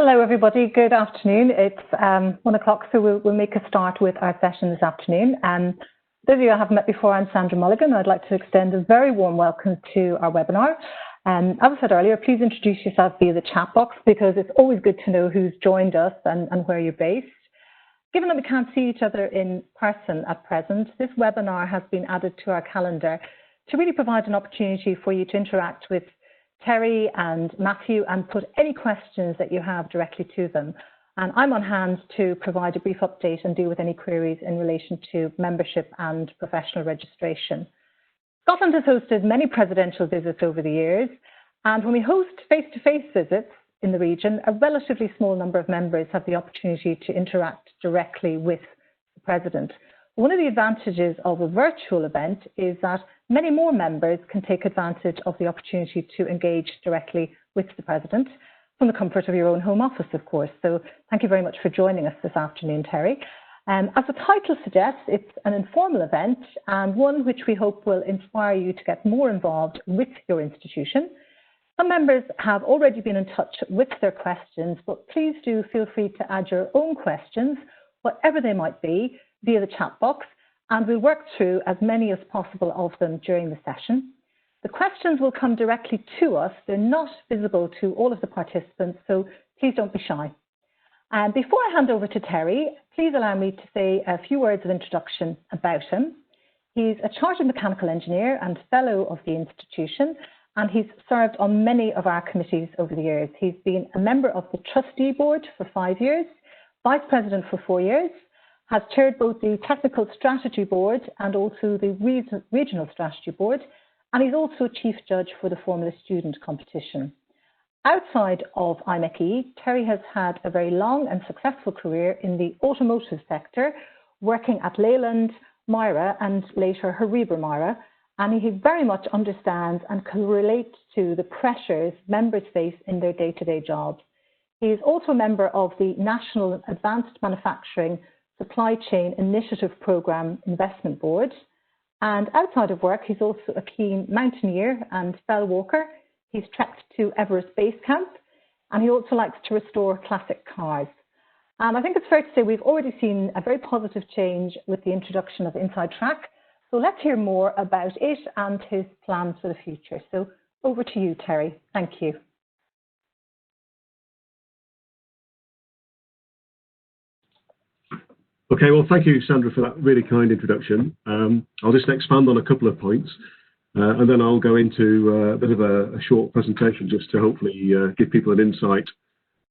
Hello, everybody. Good afternoon. It's 1 o'clock, so we'll make a start with our session this afternoon. Those of you I haven't met before, I'm Sandra Mulligan. I'd like to extend a very warm welcome to our webinar. As I said earlier, please introduce yourself via the chat box because it's always good to know who's joined us and where you're based. Given that we can't see each other in person at present, this webinar has been added to our calendar to really provide an opportunity for you to interact with Terry and Matthew and put any questions that you have directly to them. And I'm on hand to provide a brief update and deal with any queries in relation to membership and professional registration. Scotland has hosted many presidential visits over the years, and when we host face-to-face visits in the region, a relatively small number of members have the opportunity to interact directly with the President. One of the advantages of a virtual event is that many more members can take advantage of the opportunity to engage directly with the President from the comfort of your own home office, of course. So thank you very much for joining us this afternoon, Terry. As the title suggests, it's an informal event and one which we hope will inspire you to get more involved with your institution. Some members have already been in touch with their questions, but please do feel free to add your own questions, whatever they might be, via the chat box, and we'll work through as many as possible of them during the session. The questions will come directly to us. They're not visible to all of the participants, so please don't be shy. And before I hand over to Terry, please allow me to say a few words of introduction about him. He's a chartered mechanical engineer and fellow of the institution, and he's served on many of our committees over the years. He's been a member of the trustee board for 5 years, vice president for 4 years, has chaired both the Technical Strategy Board and also the Regional Strategy Board, and he's also Chief Judge for the Formula Student Competition. Outside of IMechE, Terry has had a very long and successful career in the automotive sector, working at Leyland, Myra, and later Hariba Myra, and he very much understands and can relate to the pressures members face in their day-to-day jobs. He is also a member of the National Advanced Manufacturing Supply Chain Initiative Programme Investment Board. And outside of work, he's also a keen mountaineer and fell walker. He's trekked to Everest Base Camp, and he also likes to restore classic cars. And I think it's fair to say we've already seen a very positive change with the introduction of Inside Track. So let's hear more about it and his plans for the future. So over to you, Terry. Thank you. Okay, well, thank you, Sandra, for that really kind introduction. I'll just expand on a couple of points, and then I'll go into a bit of a short presentation just to hopefully give people an insight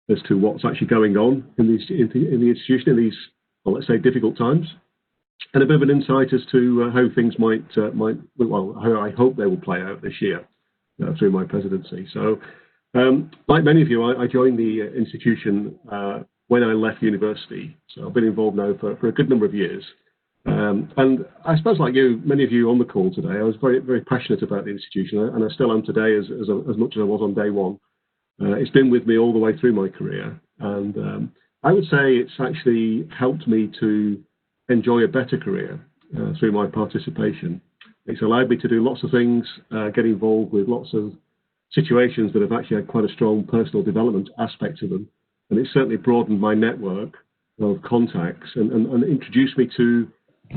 as to what's actually going on in the institution in these, well, let's say, difficult times, and a bit of an insight as to how things might, well, how I hope they will play out this year through my presidency. So, like many of you, I joined the institution when I left university. So I've been involved now for a good number of years. And I suppose like you, many of you on the call today, I was very, very passionate about the institution, and I still am today as much as I was on day one. It's been with me all the way through my career. And I would say it's actually helped me to enjoy a better career through my participation. It's allowed me to do lots of things, get involved with lots of situations that have actually had quite a strong personal development aspect to them. And it's certainly broadened my network of contacts and introduced me to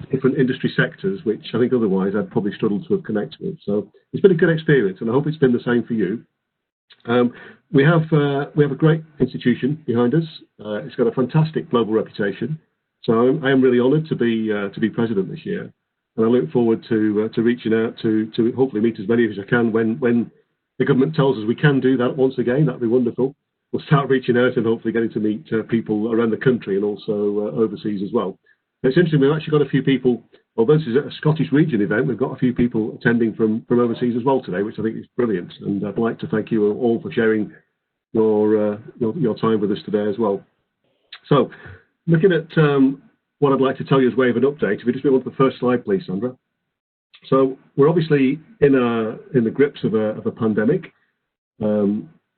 different industry sectors, which I think otherwise I'd probably struggled to have connected with. So it's been a good experience, and I hope it's been the same for you. We have a great institution behind us. It's got a fantastic global reputation. So I am really honoured to be president this year, and I look forward to reaching out to hopefully meet as many of you as I can when the government tells us we can do that once again. That'd be wonderful. We'll start reaching out and hopefully getting to meet people around the country and also overseas as well. It's interesting, we've actually got a few people, although this is a Scottish region event, we've got a few people attending from overseas as well today, which I think is brilliant. And I'd like to thank you all for sharing your time with us today as well. So looking at what I'd like to tell you as way of an update, if we just move on to the first slide, please, Sandra. So we're obviously in the grips of a pandemic.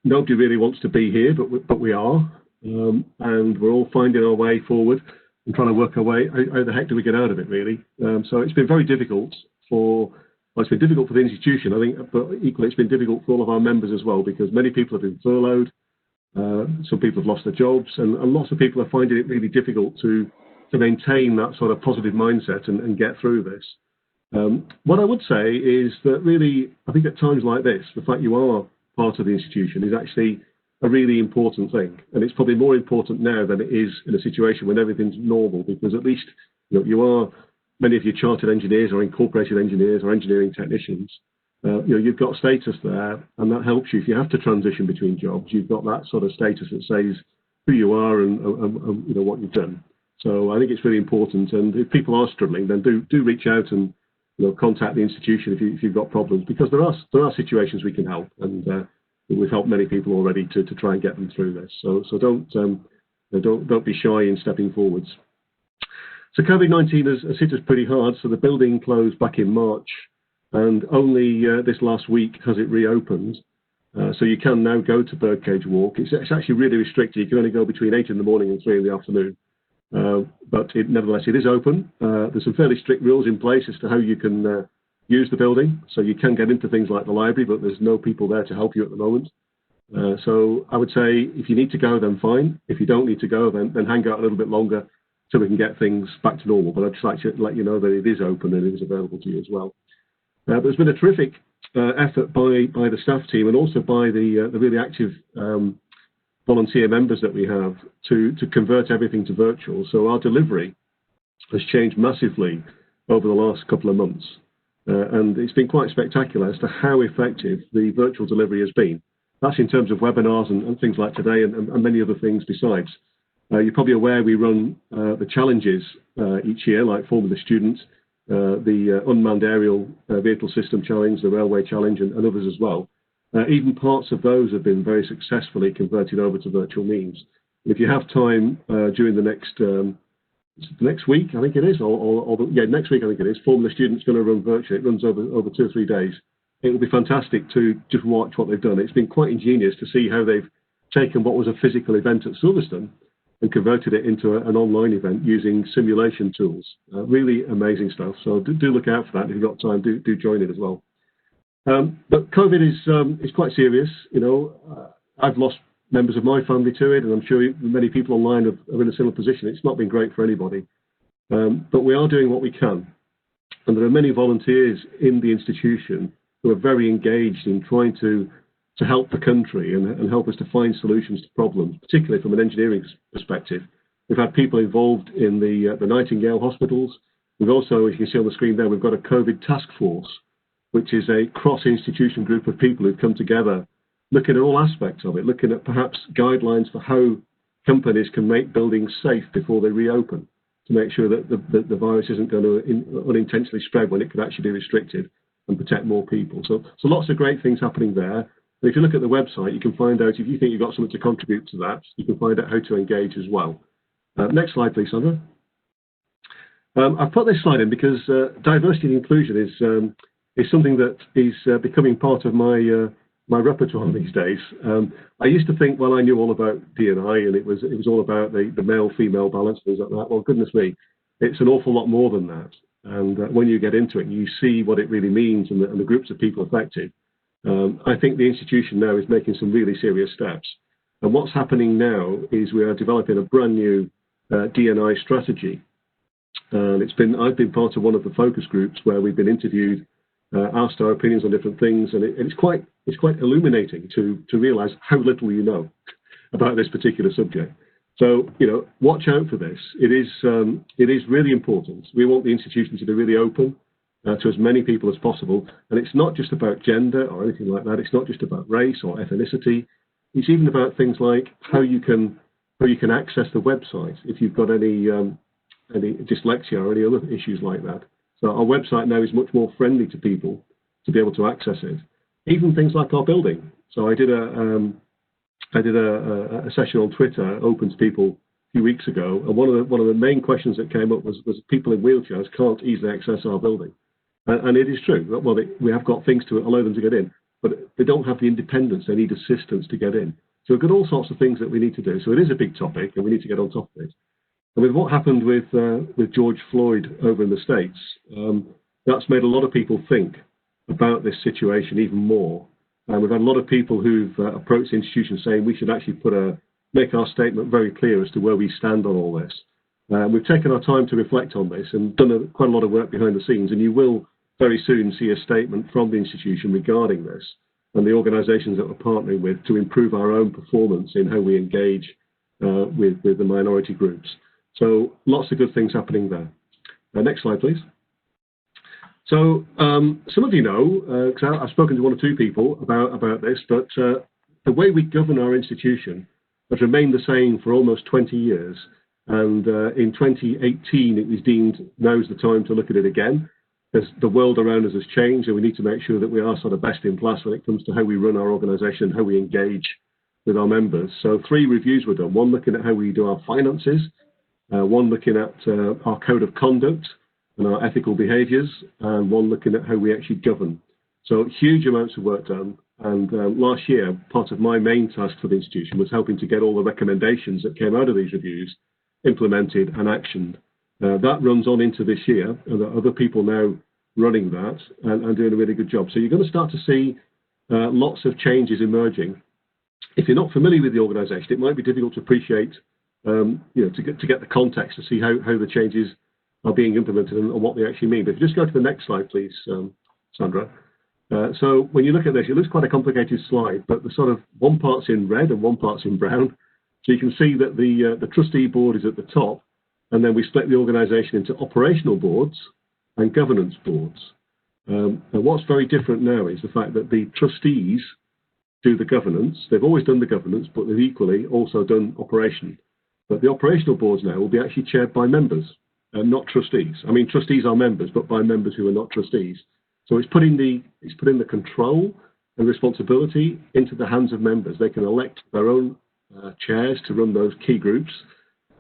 Nobody really wants to be here, but we are, and we're all finding our way forward and trying to work our way. How the heck do we get out of it, really? So it's been very difficult it's been difficult for the institution, I think, but equally it's been difficult for all of our members as well, because many people have been furloughed. Some people have lost their jobs, and lots of people are finding it really difficult to maintain that sort of positive mindset and get through this. What I would say is that really, I think at times like this, the fact you are part of the institution is actually a really important thing. And it's probably more important now than it is in a situation when everything's normal, because at least many of you chartered engineers or incorporated engineers or engineering technicians, you've got status there, and that helps you if you have to transition between jobs. You've got that sort of status that says who you are and what you've done. So I think it's really important. And if people are struggling, then do reach out and contact the institution if you've got problems, because there are situations we can help, and we've helped many people already to try and get them through this. So don't be shy in stepping forwards. So COVID-19 has hit us pretty hard. So the building closed back in March, and only this last week has it reopened. So you can now go to Birdcage Walk. It's actually really restricted. You can only go between 8 in the morning and 3 in the afternoon. But nevertheless, it is open. There's some fairly strict rules in place as to how you can use the building. So you can get into things like the library, but there's no people there to help you at the moment. So I would say if you need to go, then fine. If you don't need to go, then hang out a little bit longer so we can get things back to normal. But I'd just like to let you know that it is open and it is available to you as well. There's been a terrific effort by the staff team and also by the really active volunteer members that we have to convert everything to virtual. So our delivery has changed massively over the last couple of months. And it's been quite spectacular as to how effective the virtual delivery has been. That's in terms of webinars and things like today and many other things besides. You're probably aware we run the challenges each year, like Formula Student, the Unmanned Aerial Vehicle System Challenge, the Railway Challenge, and others as well. Even parts of those have been very successfully converted over to virtual means. If you have time during the next week, I think it is, next week I think it is, Formula Student's going to run virtually. It runs over 2 or 3 days. It will be fantastic to just watch what they've done. It's been quite ingenious to see how they've taken what was a physical event at Silverstone and converted it into an online event using simulation tools. Really amazing stuff. So do look out for that. If you've got time, do join it as well. But COVID is quite serious. I've lost members of my family to it, and I'm sure many people online are in a similar position. It's not been great for anybody. But we are doing what we can. And there are many volunteers in the institution who are very engaged in trying to help the country and help us to find solutions to problems, particularly from an engineering perspective. We've had people involved in the Nightingale hospitals. We've also, as you can see on the screen there, we've got a COVID task force, which is a cross-institution group of people who've come together, looking at all aspects of it, looking at perhaps guidelines for how companies can make buildings safe before they reopen, to make sure that the virus isn't going to unintentionally spread when it could actually be restricted and protect more people. So lots of great things happening there. And if you look at the website, you can find out, if you think you've got something to contribute to that, you can find out how to engage as well. Next slide, please, Sandra. I've put this slide in because diversity and inclusion is something that is becoming part of my repertoire these days. I used to think, well, I knew all about D&I, and it was all about the male-female balance, things like that. Well, goodness me, it's an awful lot more than that. And when you get into it, you see what it really means and the groups of people affected. I think the institution now is making some really serious steps. And what's happening now is we are developing a brand new D&I strategy. And I've been part of one of the focus groups where we've been interviewed, asked our opinions on different things, and it's quite illuminating to realise how little you know about this particular subject. So watch out for this. It is really important. We want the institution to be really open to as many people as possible, and it's not just about gender or anything like that. It's not just about race or ethnicity. It's even about things like how you can access the website if you've got any dyslexia or any other issues like that. So our website now is much more friendly to people to be able to access it. Even things like our building. So I did a session on Twitter open to people a few weeks ago, and one of the main questions that came up was people in wheelchairs can't easily access our building. And it is true. Well, we have got things to allow them to get in, but they don't have the independence. They need assistance to get in. So we've got all sorts of things that we need to do. So it is a big topic, and we need to get on top of it. And with what happened with George Floyd over in the States, that's made a lot of people think about this situation even more. And we've had a lot of people who've approached the institution saying we should actually make our statement very clear as to where we stand on all this. We've taken our time to reflect on this and done quite a lot of work behind the scenes, and you will very soon see a statement from the institution regarding this and the organisations that we're partnering with to improve our own performance in how we engage with the minority groups. So lots of good things happening there. Next slide, please. So some of you know, because I've spoken to one or two people about this, but the way we govern our institution has remained the same for almost 20 years. And in 2018, it was deemed now's the time to look at it again, as the world around us has changed, and we need to make sure that we are sort of best in class when it comes to how we run our organisation, how we engage with our members. So 3 reviews were done, one looking at how we do our finances, one looking at our code of conduct and our ethical behaviours, and one looking at how we actually govern. So huge amounts of work done. And last year, part of my main task for the institution was helping to get all the recommendations that came out of these reviews implemented and actioned. That runs on into this year, and there are other people now running that and doing a really good job. So you're going to start to see lots of changes emerging. If you're not familiar with the organisation, it might be difficult to appreciate, to get the context to see how the changes are being implemented and what they actually mean. But if you just go to the next slide, please, Sandra. So when you look at this, it looks quite a complicated slide, but the sort of one part's in red and one part's in brown. So you can see that the trustee board is at the top, and then we split the organisation into operational boards and governance boards. And what's very different now is the fact that the trustees do the governance. They've always done the governance, but they've equally also done operation. But the operational boards now will be actually chaired by members, not trustees. I mean, trustees are members, but by members who are not trustees. So it's putting the control and responsibility into the hands of members. They can elect their own chairs to run those key groups.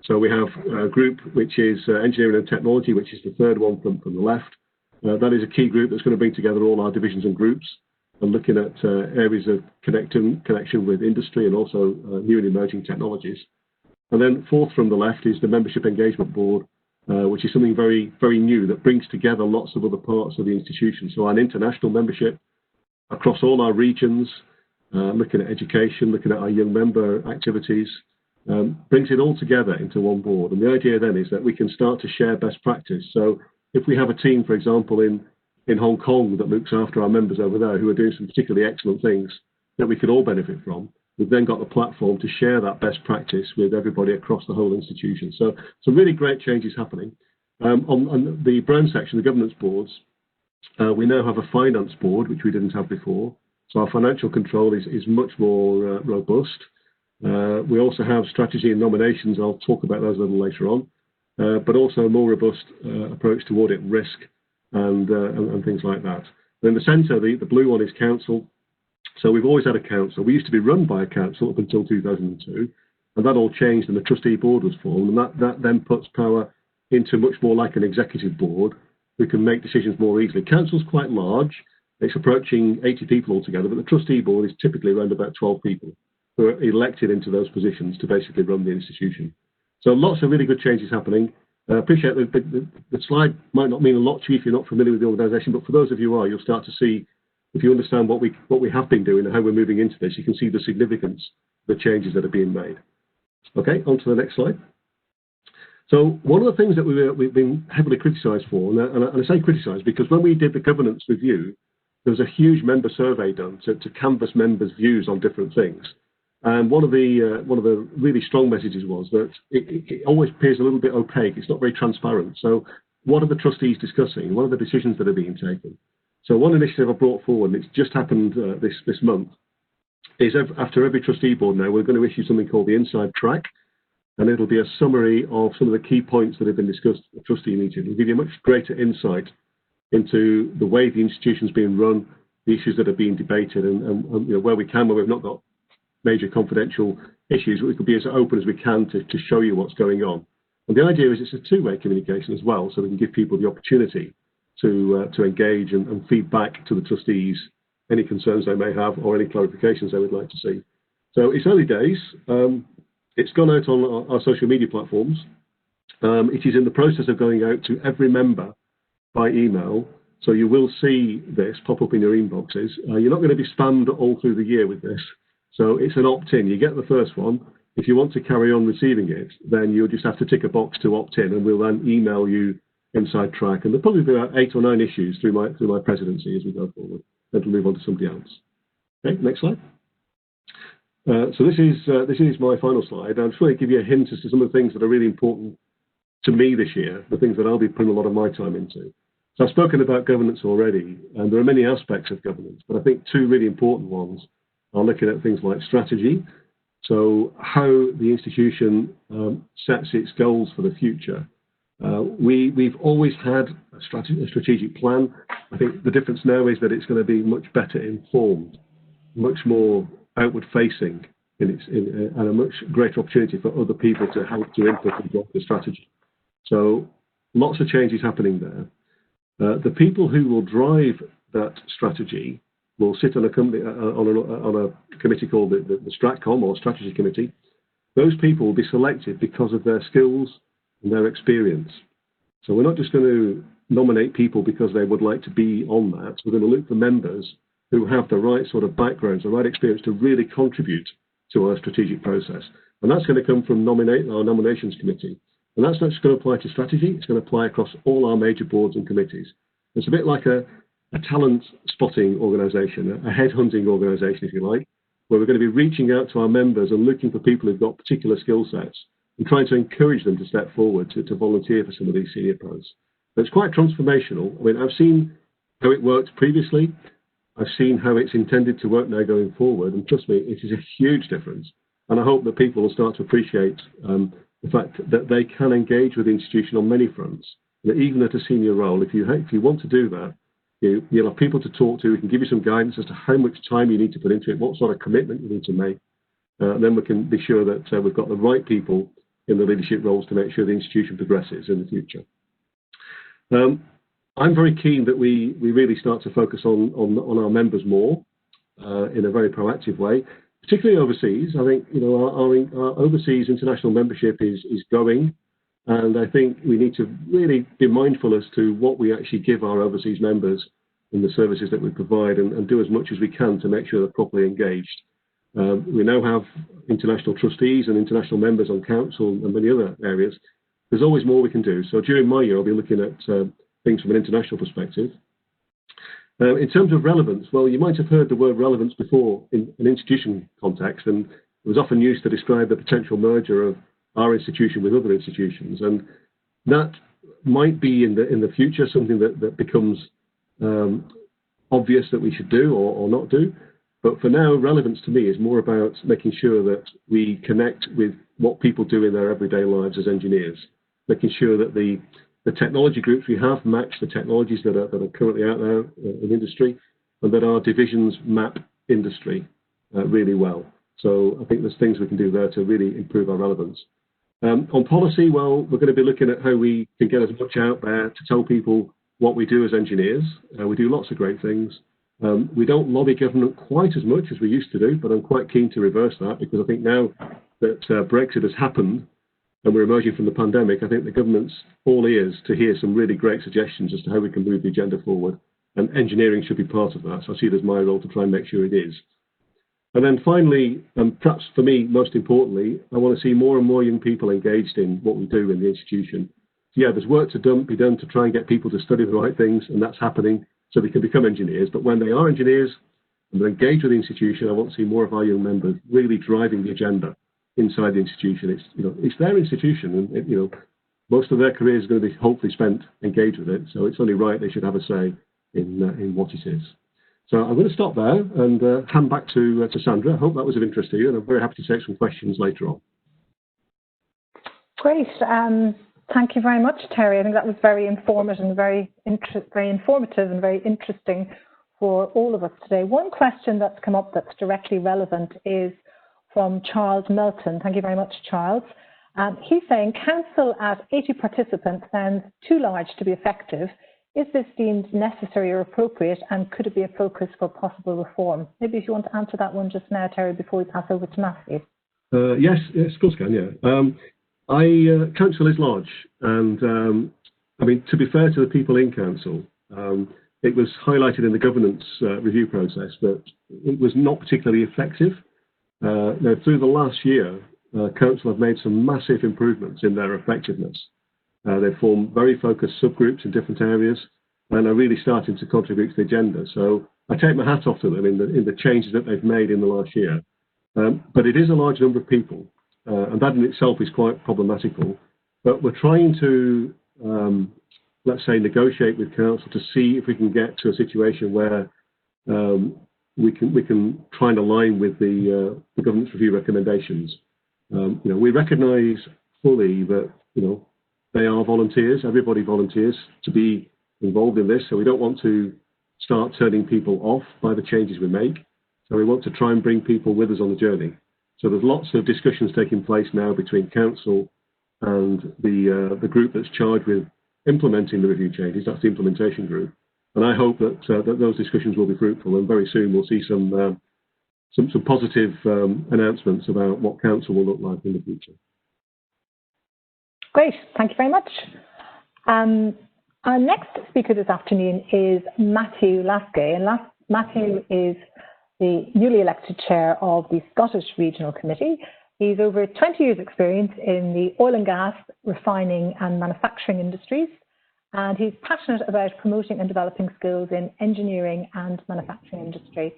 So we have a group which is engineering and technology, which is the third one from the left. That is a key group that's going to bring together all our divisions and groups and looking at areas of connection with industry and also new and emerging technologies. And then fourth from the left is the membership engagement board, which is something very, very new that brings together lots of other parts of the institution. So our international membership across all our regions, looking at education, looking at our young member activities, brings it all together into one board. And the idea then is that we can start to share best practice. So if we have a team, for example, in Hong Kong that looks after our members over there who are doing some particularly excellent things that we could all benefit from, we've then got the platform to share that best practice with everybody across the whole institution. So some really great changes happening. On the brown section, the governance boards, we now have a finance board, which we didn't have before. So our financial control is much more robust. We also have strategy and nominations. I'll talk about those a little later on, but also a more robust approach to audit risk and things like that. And in the centre, the blue one is council. So we've always had a council. We used to be run by a council up until 2002, and that all changed and the trustee board was formed, and that then puts power into much more like an executive board who can make decisions more easily. Council's quite large. It's approaching 80 people altogether, but the trustee board is typically around about 12 people who are elected into those positions to basically run the institution. So lots of really good changes happening. I appreciate the slide might not mean a lot to you if you're not familiar with the organisation, but for those of you who are, you'll start to see, if you understand what we have been doing and how we're moving into this, you can see the significance of the changes that are being made. Okay, on to the next slide. So one of the things that we've been heavily criticised for, and I say criticised because when we did the governance review, there was a huge member survey done to canvass members' views on different things. And one of the really strong messages was that it always appears a little bit opaque. It's not very transparent. So what are the trustees discussing? What are the decisions that are being taken? So one initiative I brought forward, and it's just happened this month, is after every trustee board now, we're going to issue something called the Inside Track, and it'll be a summary of some of the key points that have been discussed at the trustee meeting. It'll give you a much greater insight into the way the institution's being run, the issues that are being debated, and where we can, where we've not got major confidential issues, we can be as open as we can to show you what's going on. And the idea is it's a two-way communication as well, so we can give people the opportunity to engage and feed back to the trustees any concerns they may have or any clarifications they would like to see. So it's early days. It's gone out on our social media platforms. It is in the process of going out to every member by email, So you will see this pop up in your inboxes. You're not going to be spammed all through the year with this. So it's an opt-in. You get the first one. If you want to carry on receiving it, then you'll just have to tick a box to opt-in, and we'll then email you inside track. And there'll probably be about 8 or 9 issues through my presidency as we go forward. Then we'll move on to somebody else. Okay, next slide. So this is my final slide. I'm just going to give you a hint as to some of the things that are really important to me this year, the things that I'll be putting a lot of my time into. So I've spoken about governance already, and there are many aspects of governance, but I think 2 really important ones are looking at things like strategy. So how the institution sets its goals for the future. We've always had a strategic plan. I think the difference now is that it's going to be much better informed, much more outward facing, and a much greater opportunity for other people to help to input and drive the strategy. So lots of changes happening there. The people who will drive that strategy will sit on a committee called the Stratcom, or Strategy Committee. Those people will be selected because of their skills and their experience. So we're not just going to nominate people because they would like to be on that. We're going to look for members who have the right sort of backgrounds, the right experience to really contribute to our strategic process. And that's going to come from our nominations committee. And that's not just going to apply to strategy, it's going to apply across all our major boards and committees. It's a bit like a talent spotting organisation, a headhunting organisation, if you like, where we're going to be reaching out to our members and looking for people who've got particular skill sets and trying to encourage them to step forward to volunteer for some of these senior posts. But it's quite transformational. I mean, I've seen how it worked previously. I've seen how it's intended to work now going forward. And trust me, it is a huge difference. And I hope that people will start to appreciate the fact that they can engage with the institution on many fronts. That even at a senior role, if you want to do that, you'll have people to talk to who can give you some guidance as to how much time you need to put into it, what sort of commitment you need to make. And then we can be sure that we've got the right people in the leadership roles to make sure the institution progresses in the future. I'm very keen that we really start to focus on our members more in a very proactive way, particularly overseas. I think our overseas international membership is growing, and I think we need to really be mindful as to what we actually give our overseas members in the services that we provide, and do as much as we can to make sure they're properly engaged. We now have international trustees and international members on council and many other areas. There's always more we can do. So during my year, I'll be looking at things from an international perspective. In terms of relevance, well, you might have heard the word relevance before in an institution context, and it was often used to describe the potential merger of our institution with other institutions. And that might be in the future something that becomes obvious that we should do or not do. But for now, relevance to me is more about making sure that we connect with what people do in their everyday lives as engineers, making sure that the technology groups we have match the technologies that are currently out there in industry, and that our divisions map industry really well. So I think there's things we can do there to really improve our relevance. On policy, well, we're going to be looking at how we can get as much out there to tell people what we do as engineers. We do lots of great things. We don't lobby government quite as much as we used to do, but I'm quite keen to reverse that, because I think now that Brexit has happened and we're emerging from the pandemic, I think the government's all ears to hear some really great suggestions as to how we can move the agenda forward, and engineering should be part of that. So I see it as my role to try and make sure it is. And then finally, and perhaps for me most importantly, I want to see more and more young people engaged in what we do in the institution. So yeah, there's work to be done to try and get people to study the right things, and that's happening so they can become engineers. But when they are engineers and they're engaged with the institution, I want to see more of our young members really driving the agenda inside the institution. It's their institution, and most of their career is going to be hopefully spent engaged with it. So it's only right they should have a say in what it is. So I'm going to stop there and hand back to Sandra. I hope that was of interest to you, and I'm very happy to take some questions later on. Great. Thank you very much, Terry. I think that was very informative and very informative and very interesting for all of us today. One question that's come up that's directly relevant is from Charles Melton. Thank you very much, Charles. He's saying, council at 80 participants sounds too large to be effective. Is this deemed necessary or appropriate, and could it be a focus for possible reform? Maybe if you want to answer that one just now, Terry, before we pass over to Matthew. Yes, of course I can, yeah. Council is large, and I mean, to be fair to the people in council, it was highlighted in the governance review process that it was not particularly effective. Now, through the last year, Council have made some massive improvements in their effectiveness. They've formed very focused subgroups in different areas and are really starting to contribute to the agenda. So I take my hat off to them in the changes that they've made in the last year. But it is a large number of people, and that in itself is quite problematical. But we're trying to, let's say, negotiate with Council to see if we can get to a situation where we can try and align with the governance review recommendations. We recognise fully that they are volunteers. Everybody volunteers to be involved in this, so we don't want to start turning people off by the changes we make. So we want to try and bring people with us on the journey. So there's lots of discussions taking place now between Council and the group that's charged with implementing the review changes. That's the implementation group. And I hope that those discussions will be fruitful, and very soon we'll see some positive announcements about what Council will look like in the future. Great, thank you very much. Our next speaker this afternoon is Matthew LASKAJ, and Matthew is the newly elected chair of the Scottish Regional Committee. He's over 20 years' experience in the oil and gas, refining and manufacturing industries, and he's passionate about promoting and developing skills in engineering and manufacturing industry.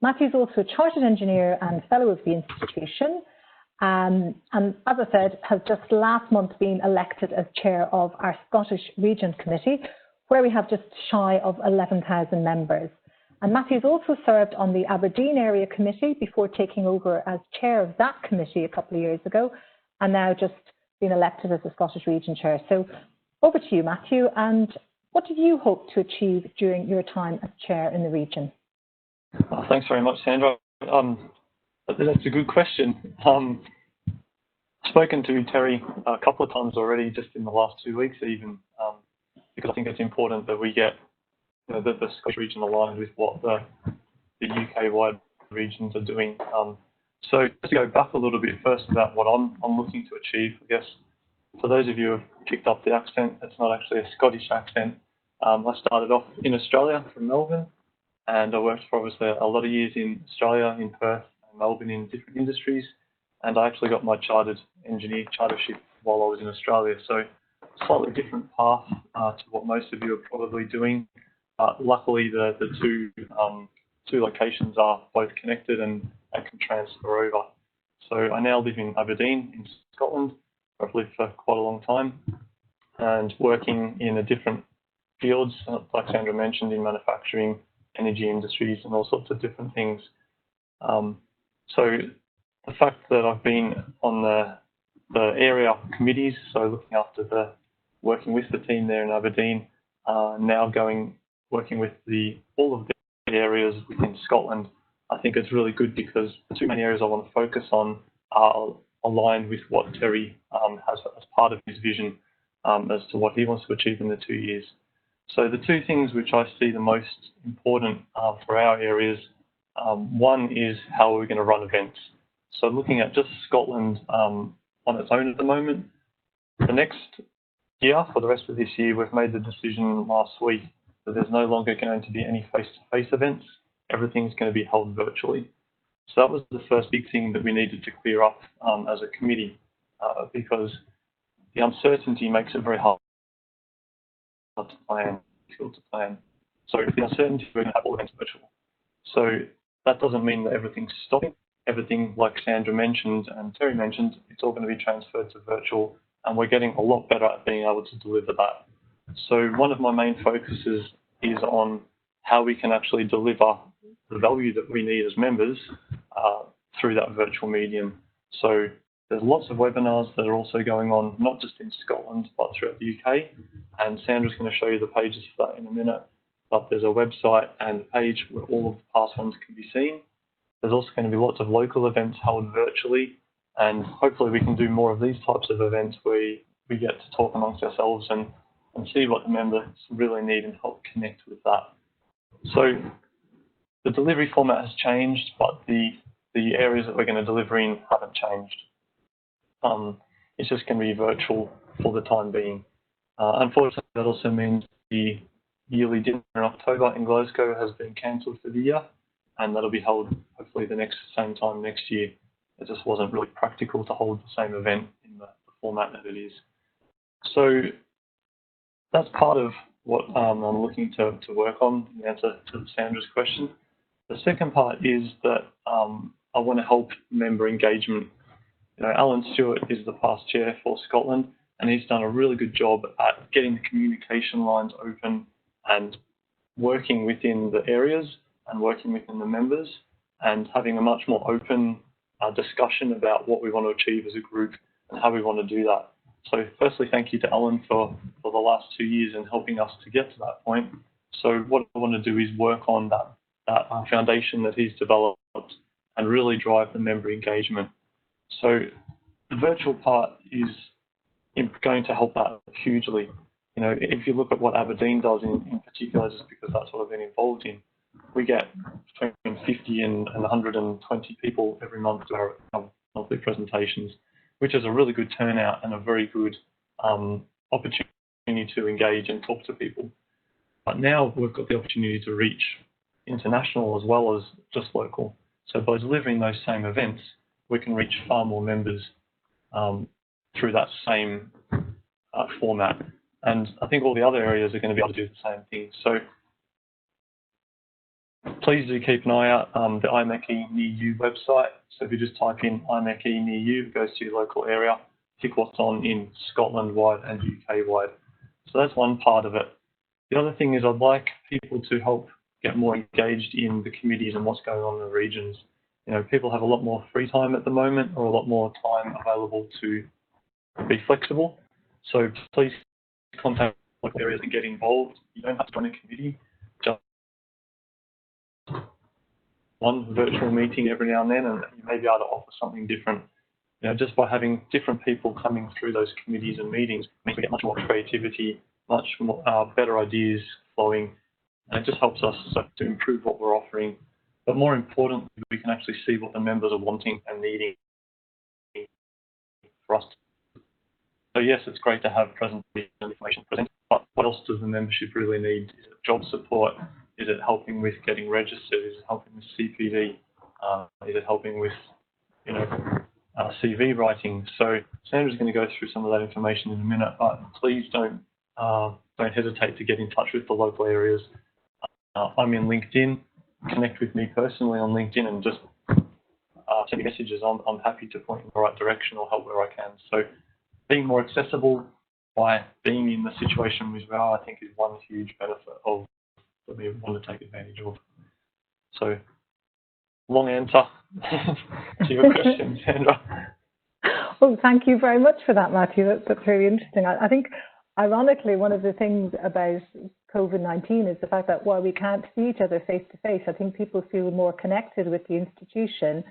Matthew's also a chartered engineer and fellow of the institution, and as I said, has just last month been elected as chair of our Scottish Region Committee, where we have just shy of 11,000 members. And Matthew's also served on the Aberdeen Area Committee before taking over as chair of that committee a couple of years ago, and now just been elected as the Scottish Region chair. So over to you, Matthew, and what did you hope to achieve during your time as chair in the region? Thanks very much, Sandra. That's a good question. I've spoken to Terry a couple of times already, just in the last 2 weeks even, because I think it's important that we get the Scottish region aligned with what the UK-wide regions are doing. So just to go back a little bit first about what I'm looking to achieve, I guess, for those of you who have picked up the accent, it's not actually a Scottish accent. I started off in Australia from Melbourne, and I worked for obviously a lot of years in Australia, in Perth and Melbourne in different industries, and I actually got my chartered engineer chartership while I was in Australia. So slightly different path to what most of you are probably doing. Luckily, the two locations are both connected and can transfer over. So I now live in Aberdeen in Scotland. I've lived for quite a long time and working in different fields, like Sandra mentioned, in manufacturing, energy industries and all sorts of different things. So the fact that I've been on the area committees, so looking after working with the team there in Aberdeen, now working with all of the areas within Scotland, I think it's really good because the two main areas I want to focus on are aligned with what Terry has as part of his vision as to what he wants to achieve in the 2 years. So the two things which I see the most important for our areas, one is how we're going to run events. So looking at just Scotland on its own at the moment, the next year, for the rest of this year, we've made the decision last week that there's no longer going to be any face-to-face events. Everything's going to be held virtually. So that was the first big thing that we needed to clear up as a committee, because the uncertainty makes it very hard to plan, difficult to plan. So the uncertainty, we're going to have all events virtual. So that doesn't mean that everything's stopping. Everything, like Sandra mentioned and Terry mentioned, it's all going to be transferred to virtual, and we're getting a lot better at being able to deliver that. So one of my main focuses is on how we can actually deliver the value that we need as members through that virtual medium. So there's lots of webinars that are also going on, not just in Scotland, but throughout the UK. And Sandra's going to show you the pages for that in a minute. But there's a website and a page where all of the past ones can be seen. There's also going to be lots of local events held virtually. And hopefully we can do more of these types of events where we get to talk amongst ourselves and see what the members really need and help connect with that. So the delivery format has changed, but the areas that we're going to deliver in haven't changed. It's just going to be virtual for the time being. Unfortunately, that also means the yearly dinner in October in Glasgow has been cancelled for the year, and that'll be held hopefully the same time next year. It just wasn't really practical to hold the same event in the format that it is. So that's part of what I'm looking to work on in answer to Sandra's question. The second part is that I want to help member engagement. Alan Stewart is the past chair for Scotland, and he's done a really good job at getting the communication lines open and working within the areas and working within the members and having a much more open discussion about what we want to achieve as a group and how we want to do that. So firstly, thank you to Alan for the last 2 years and helping us to get to that point. So what I want to do is work on that foundation that he's developed and really drive the member engagement. So the virtual part is going to help that hugely. If you look at what Aberdeen does in particular, just because that's what I've been involved in, we get between 50 and 120 people every month to our monthly presentations, which is a really good turnout and a very good opportunity to engage and talk to people. But now we've got the opportunity to reach international as well as just local. So by delivering those same events, we can reach far more members through that same format. And I think all the other areas are going to be able to do the same thing. So please do keep an eye out the IMechE near you website. So if you just type in IMechE near you, it goes to your local area, pick what's on in Scotland-wide and UK-wide. So that's one part of it. The other thing is I'd like people to help get more engaged in the committees and what's going on in the regions. People have a lot more free time at the moment or a lot more time available to be flexible. So please contact local areas and get involved. You don't have to join a committee. Just one virtual meeting every now and then, and you may be able to offer something different. Just by having different people coming through those committees and meetings, we get much more creativity, much more better ideas flowing, and it just helps us to improve what we're offering. But more importantly, we can actually see what the members are wanting and needing for us. So yes, it's great to have presentation and information presented, but what else does the membership really need? Is it job support? Is it helping with getting registered? Is it helping with CPD? Is it helping with, CV writing? So Sandra's going to go through some of that information in a minute, but please don't hesitate to get in touch with the local areas. I'm in LinkedIn. Connect with me personally on LinkedIn and just send me messages. I'm happy to point in the right direction or help where I can. So being more accessible by being in the situation we are, I think, is one huge benefit of that we want to take advantage of. So long answer to your question, Sandra. Well, thank you very much for that, Matthew. That's really interesting. I think, ironically, one of the things about COVID-19 is the fact that while we can't see each other face to face, I think people feel more connected with the institution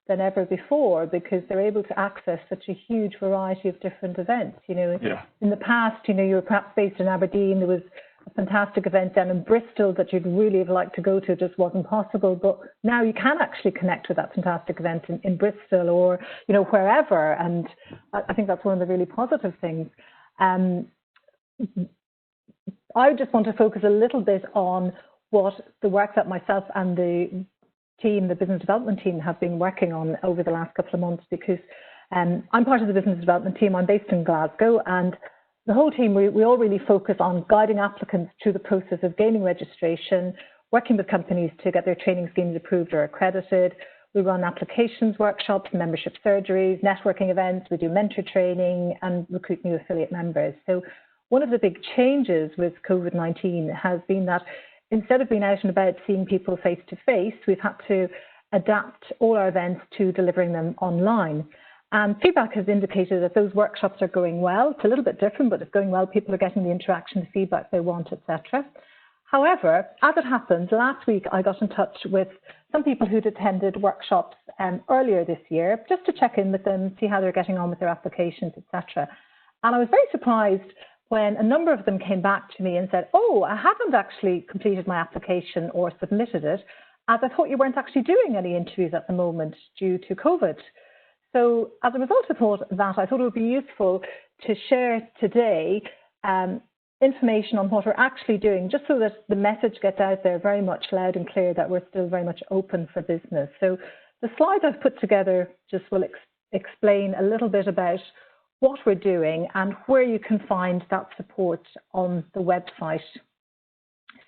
than ever before because they're able to access such a huge variety of different events. Yeah. In the past, you were perhaps based in Aberdeen. There was a fantastic event down in Bristol that you'd really have liked to go to, it just wasn't possible. But now you can actually connect with that fantastic event in Bristol or, wherever. And I think that's one of the really positive things. I just want to focus a little bit on what the work that myself and the team, the business development team, have been working on over the last couple of months, because I'm part of the business development team. I'm based in Glasgow, and the whole team, we all really focus on guiding applicants through the process of gaining registration, working with companies to get their training schemes approved or accredited. We run applications workshops, membership surgeries, networking events. We do mentor training and recruit new affiliate members. So one of the big changes with COVID-19 has been that instead of being out and about seeing people face to face, we've had to adapt all our events to delivering them online. And feedback has indicated that those workshops are going well. It's a little bit different, but it's going well. People are getting the interaction, the feedback they want, etc. However, as it happens, last week I got in touch with some people who'd attended workshops earlier this year, just to check in with them, see how they're getting on with their applications, etc. And I was very surprised when a number of them came back to me and said, oh, I haven't actually completed my application or submitted it, as I thought you weren't actually doing any interviews at the moment due to COVID. So as a result of that, I thought it would be useful to share today information on what we're actually doing, just so that the message gets out there very much loud and clear that we're still very much open for business. So the slides I've put together just will explain a little bit about what we're doing and where you can find that support on the website.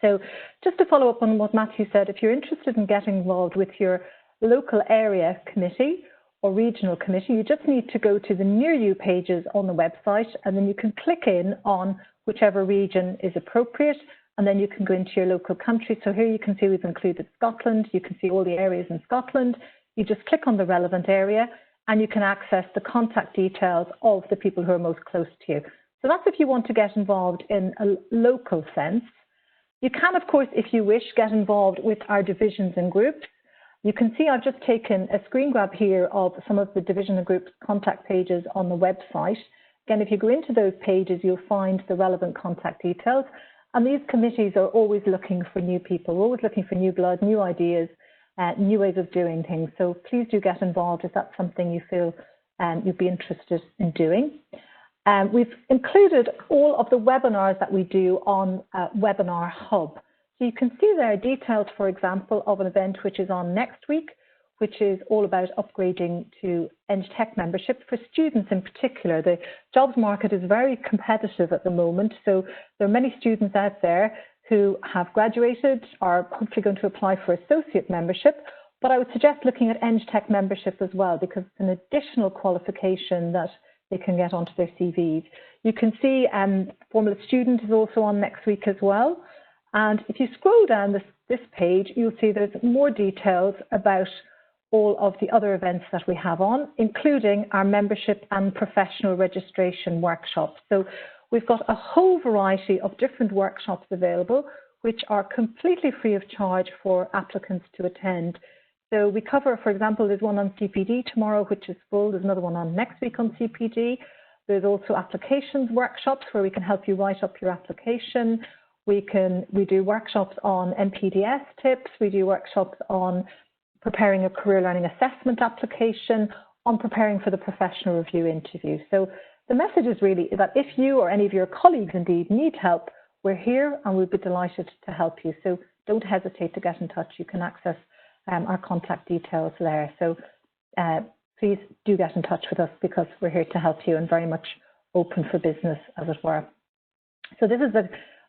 So just to follow up on what Matthew said, if you're interested in getting involved with your local area committee or regional committee, you just need to go to the Near You pages on the website, and then you can click in on whichever region is appropriate, and then you can go into your local country. So here you can see we've included Scotland. You can see all the areas in Scotland. You just click on the relevant area, and you can access the contact details of the people who are most close to you. So that's if you want to get involved in a local sense. You can, of course, if you wish, get involved with our divisions and groups. You can see I've just taken a screen grab here of some of the division and groups contact pages on the website. Again, if you go into those pages, you'll find the relevant contact details. And these committees are always looking for new people. We're always looking for new blood, new ideas, new ways of doing things. So please do get involved if that's something you feel you'd be interested in doing. We've included all of the webinars that we do on Webinar Hub. So you can see there details, for example, of an event which is on next week, which is all about upgrading to EngTech membership for students in particular. The jobs market is very competitive at the moment, so there are many students out there who have graduated, are hopefully going to apply for associate membership, but I would suggest looking at EngTech membership as well, because it's an additional qualification that they can get onto their CVs. You can see Formula Student is also on next week as well. And if you scroll down this page, you'll see there's more details about all of the other events that we have on, including our membership and professional registration workshops. So we've got a whole variety of different workshops available, which are completely free of charge for applicants to attend. So we cover, for example, there's one on CPD tomorrow, which is full. There's another one on next week on CPD. There's also applications workshops where we can help you write up your application. We do workshops on NPDS tips. We do workshops on preparing a career learning assessment application, on preparing for the professional review interview. So the message is really that if you or any of your colleagues indeed need help, we're here and we'd be delighted to help you. So don't hesitate to get in touch. You can access our contact details there. So please do get in touch with us, because we're here to help you and very much open for business, as it were. So this is,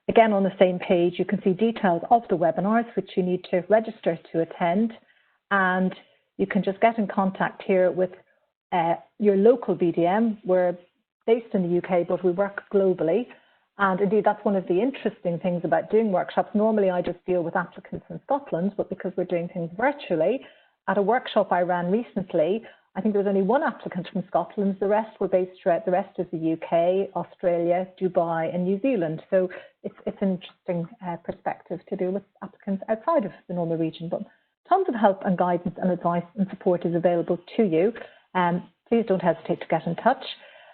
again, on the same page, you can see details of the webinars, which you need to register to attend. And you can just get in contact here with your local BDM. We're based in the UK, but we work globally. And indeed, that's one of the interesting things about doing workshops. Normally, I just deal with applicants in Scotland, but because we're doing things virtually, at a workshop I ran recently, I think there was only one applicant from Scotland. The rest were based throughout the rest of the UK, Australia, Dubai, and New Zealand. So it's an interesting perspective to deal with applicants outside of the normal region. But tons of help and guidance and advice and support is available to you. Please don't hesitate to get in touch.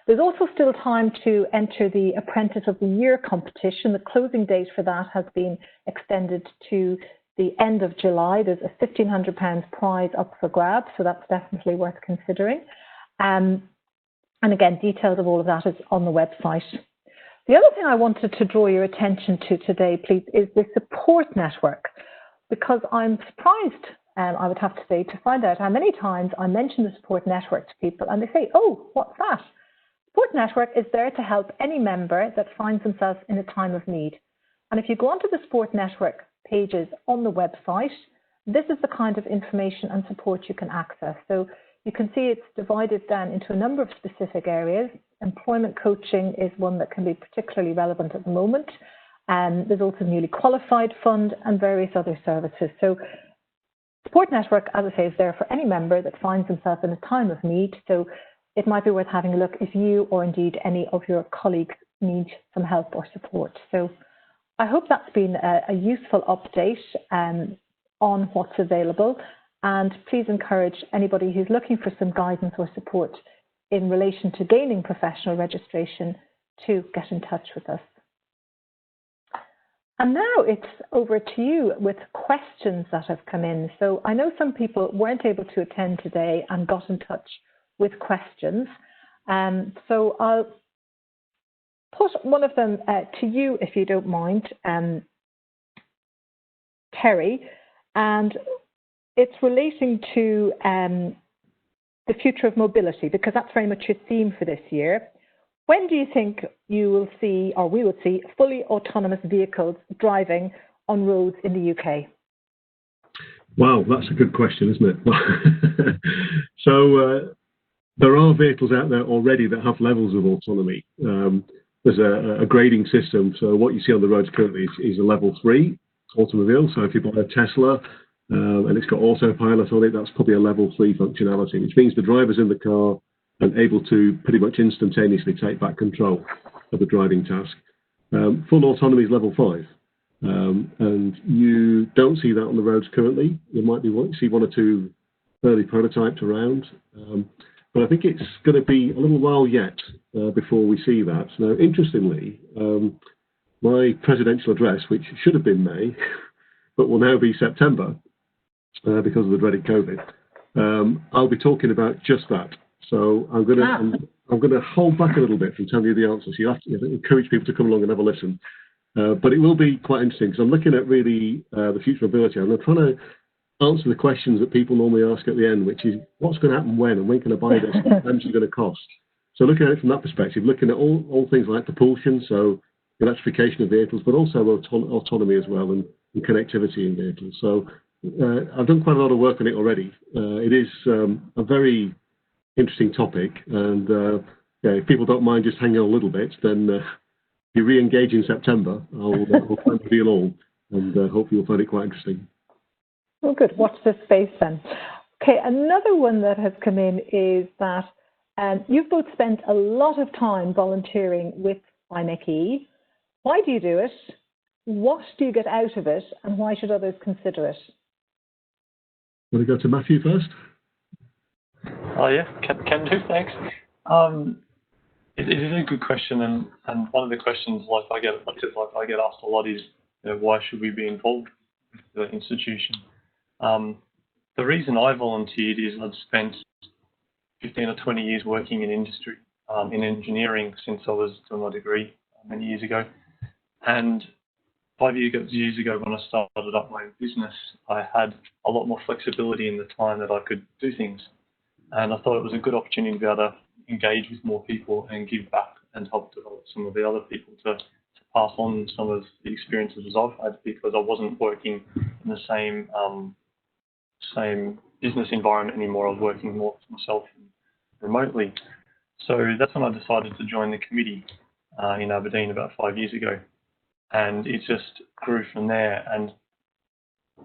There's also still time to enter the Apprentice of the Year competition. The closing date for that has been extended to the end of July. There's a £1,500 prize up for grabs, so that's definitely worth considering. And again, details of all of that is on the website. The other thing I wanted to draw your attention to today, please, is the support network, because I'm surprised, I would have to say, to find out how many times I mention the support network to people and they say, oh, what's that? Support network is there to help any member that finds themselves in a time of need. And if you go onto the support network pages on the website, this is the kind of information and support you can access. So you can see it's divided down into a number of specific areas. Employment coaching is one that can be particularly relevant at the moment. There's also newly qualified fund and various other services. So support network, as I say, is there for any member that finds themselves in a time of need. So it might be worth having a look if you or indeed any of your colleagues need some help or support. So I hope that's been a useful update on what's available, and please encourage anybody who's looking for some guidance or support in relation to gaining professional registration to get in touch with us. And now it's over to you with questions that have come in. So I know some people weren't able to attend today and got in touch with questions. So I'll put one of them to you, if you don't mind, Terry, and it's relating to the future of mobility, because that's very much your theme for this year. When do you think you will see, or we will see, fully autonomous vehicles driving on roads in the UK? Wow, that's a good question, isn't it? So there are vehicles out there already that have levels of autonomy. There's a grading system. So what you see on the roads currently is a level 3 automobile. So if you buy a Tesla and it's got autopilot on it, that's probably a level 3 functionality, which means the driver's in the car and able to pretty much instantaneously take back control of the driving task. Full autonomy is level 5. And you don't see that on the roads currently. You might see one or two early prototypes around. But I think it's going to be a little while yet before we see that. Now, interestingly, my presidential address, which should have been May, but will now be September because of the dreaded COVID, I'll be talking about just that. So I'm going to hold back a little bit from telling you the answers. You have to encourage people to come along and have a listen. But it will be quite interesting because I'm looking at really the future of mobility. I'm trying to answer the questions that people normally ask at the end, which is what's going to happen when, and when can I buy this, and how much is it going to cost? So looking at it from that perspective, looking at all things like propulsion, so electrification of vehicles, but also autonomy as well, and connectivity in vehicles. So I've done quite a lot of work on it already. It is a very interesting topic, and if people don't mind just hanging on a little bit, then if you re-engage in September, I'll try and reveal all, and hopefully you'll find it quite interesting. Well, good. Watch this space then. Okay, another one that has come in is that you've both spent a lot of time volunteering with IMechE. Why do you do it? What do you get out of it? And why should others consider it? Want to go to Matthew first? Oh yeah, can do, thanks. It is a good question, and one of the questions I get asked a lot is, why should we be involved with the institution? The reason I volunteered is I've spent 15 or 20 years working in industry, in engineering since I was doing my degree many years ago. And 5 years ago when I started up my own business, I had a lot more flexibility in the time that I could do things. And I thought it was a good opportunity to be able to engage with more people and give back and help develop some of the other people to pass on some of the experiences I've had, because I wasn't working in the same business environment anymore. I was working more for myself remotely. So that's when I decided to join the committee in Aberdeen about 5 years ago. And it just grew from there. And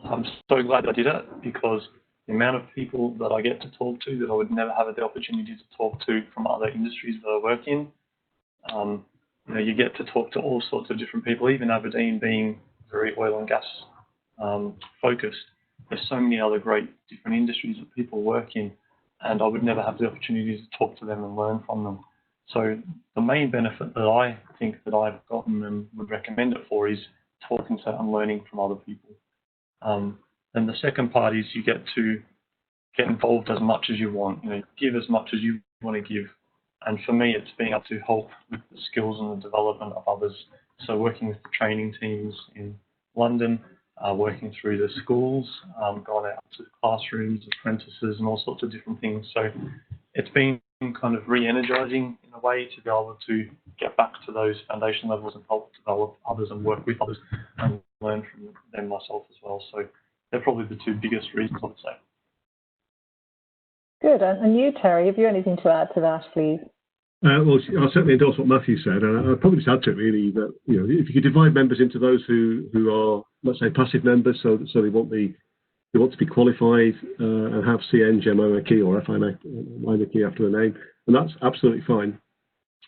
I'm so glad I did it, because the amount of people that I get to talk to that I would never have the opportunity to talk to from other industries that I work in. You get to talk to all sorts of different people, even Aberdeen being very oil and gas focused. There's so many other great different industries that people work in, and I would never have the opportunity to talk to them and learn from them. So the main benefit that I think that I've gotten and would recommend it for is talking to and learning from other people. And the second part is you get to get involved as much as you want, give as much as you want to give. And for me, it's being able to help with the skills and the development of others. So working with the training teams in London, working through the schools, going out to the classrooms, apprentices, and all sorts of different things. So it's been kind of re-energizing in a way to be able to get back to those foundation levels and help develop others and work with others and learn from them myself as well. So they're probably the two biggest reasons, I would say. Good. And you, Terry, have you anything to add to that, please? Well, I'll certainly endorse what Matthew said. I'll probably just add to it, really, that if you could divide members into those who are, let's say, passive members, so they want to be qualified and have CN, IMechE, or IMechE after the name, and that's absolutely fine.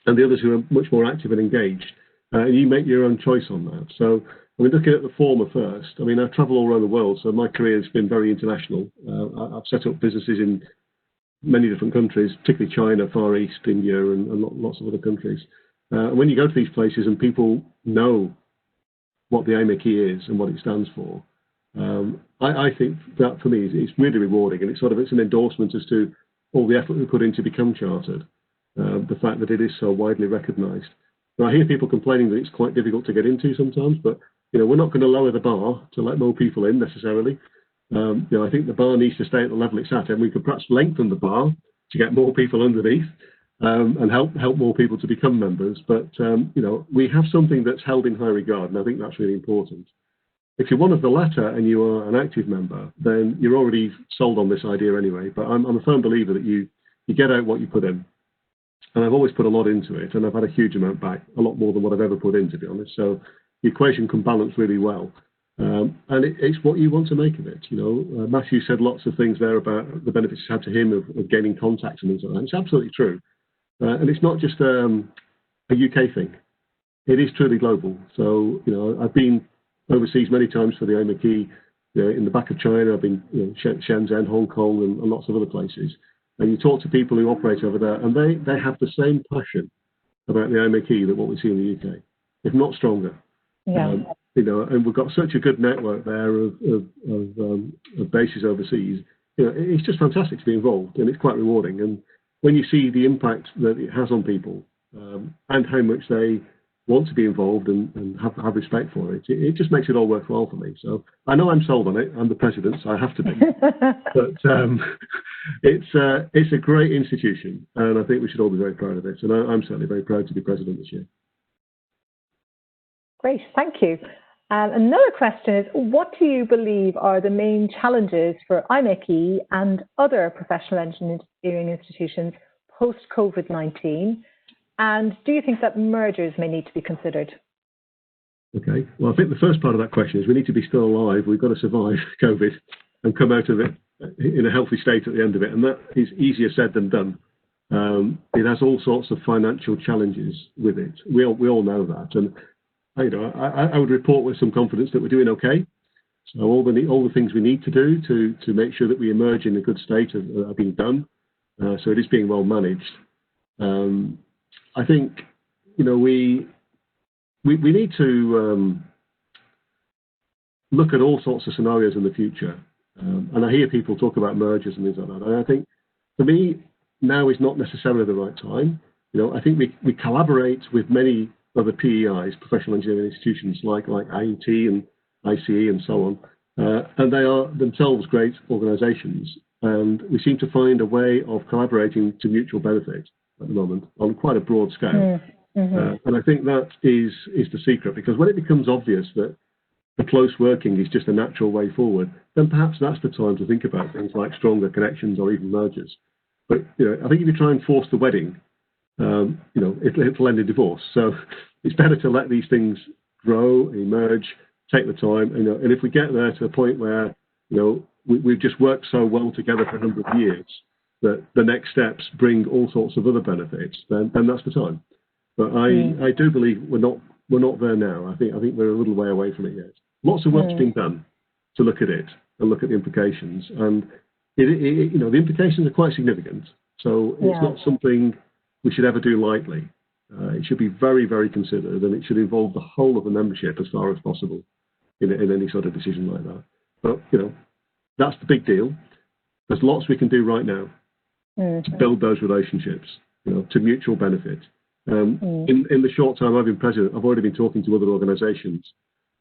And the others who are much more active and engaged, you make your own choice on that. So, looking at the former first, I travel all around the world, so my career has been very international. I've set up businesses in many different countries, particularly China, Far East, India, and lots of other countries. And when you go to these places and people know what the IMechE is and what it stands for, I think that for me is really rewarding, and it's an endorsement as to all the effort we put in to become chartered, the fact that it is so widely recognised. Now, I hear people complaining that it's quite difficult to get into sometimes, but we're not going to lower the bar to let more people in necessarily. I think the bar needs to stay at the level it's at, and we could perhaps lengthen the bar to get more people underneath and help more people to become members. But we have something that's held in high regard, and I think that's really important. If you're one of the latter and you are an active member, then you're already sold on this idea anyway. But I'm a firm believer that you get out what you put in. And I've always put a lot into it, and I've had a huge amount back, a lot more than what I've ever put in, to be honest. So the equation can balance really well. And it's what you want to make of it. Matthew said lots of things there about the benefits it's had to him of gaining contacts and things like that. It's absolutely true. And it's not just a UK thing. It is truly global. So, I've been overseas many times for the IMechE, in the back of China. I've been Shenzhen, Hong Kong, and lots of other places. And you talk to people who operate over there, and they have the same passion about the IMechE that what we see in the UK, if not stronger. Yeah. And we've got such a good network there of bases overseas. It's just fantastic to be involved, and it's quite rewarding. And when you see the impact that it has on people and how much they want to be involved and have respect for it, it just makes it all worthwhile for me. So I know I'm sold on it. I'm the president, so I have to be. But it's a great institution, and I think we should all be very proud of it. And I'm certainly very proud to be president this year. Great, thank you. Another question is, what do you believe are the main challenges for IMechE and other professional engineering institutions post-COVID-19? And do you think that mergers may need to be considered? Okay, well, I think the first part of that question is we need to be still alive. We've got to survive COVID and come out of it in a healthy state at the end of it. And that is easier said than done. It has all sorts of financial challenges with it. We all know that. And I would report with some confidence that we're doing okay. So all the things we need to do to make sure that we emerge in a good state are being done. So it is being well managed. I think we need to look at all sorts of scenarios in the future. And I hear people talk about mergers and things like that. And I think for me now is not necessarily the right time. I think we collaborate with many other PEIs, professional engineering institutions like IET and ICE and so on, and they are themselves great organisations, and we seem to find a way of collaborating to mutual benefit at the moment on quite a broad scale. And I think that is the secret, because when it becomes obvious that the close working is just a natural way forward, then perhaps that's the time to think about things like stronger connections or even mergers. But I think if you try and force the wedding, it'll end in divorce. So it's better to let these things grow, emerge, take the time. And if we get there to a point where we've just worked so well together for a number of years that the next steps bring all sorts of other benefits, then that's the time. But I do believe we're not there now. I think we're a little way away from it yet. Lots of work's being done to look at it and look at the implications, and the implications are quite significant. So it's not something we should ever do lightly. It should be very, very considered, and it should involve the whole of the membership as far as possible in any sort of decision like that. But that's the big deal. There's lots we can do right now to build those relationships, to mutual benefit. In the short time I've been president, I've already been talking to other organisations,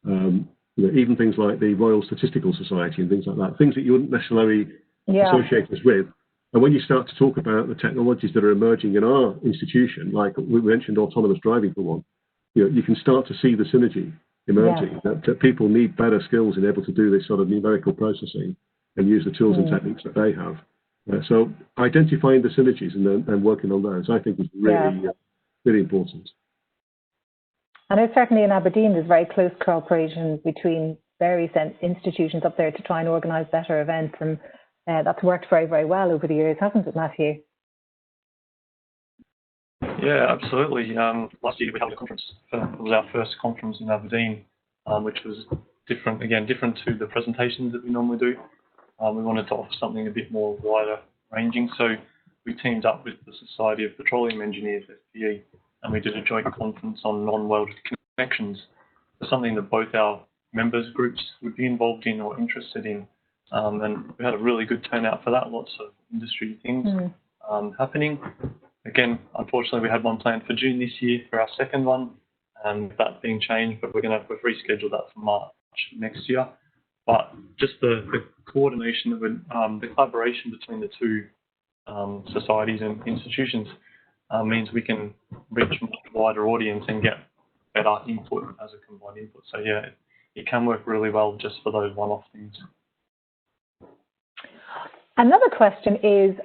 even things like the Royal Statistical Society and things like that, things that you wouldn't necessarily associate us with. And when you start to talk about the technologies that are emerging in our institution, like we mentioned autonomous driving for one, you can start to see the synergy emerging, that people need better skills in able to do this sort of numerical processing and use the tools and techniques that they have. So identifying the synergies and working on those, I think, is really, really important. I know certainly in Aberdeen there's very close cooperation between various institutions up there to try and organise better events, and that's worked very, very well over the years, hasn't it, Matthew? Yeah, absolutely. Last year we held a conference. It was our first conference in Aberdeen, which was different to the presentations that we normally do. We wanted to offer something a bit more wider ranging, so we teamed up with the Society of Petroleum Engineers, SPE, and we did a joint conference on non-welded connections. It's something that both our members groups would be involved in or interested in. And we had a really good turnout for that, lots of industry things happening. again, unfortunately, we had one planned for June this year for our second one, and that being changed, but we've rescheduled that for March next year. But just the coordination of the collaboration between the two societies and institutions means we can reach a much wider audience and get better input as a combined input. So yeah, it can work really well just for those one-off things. Another question is,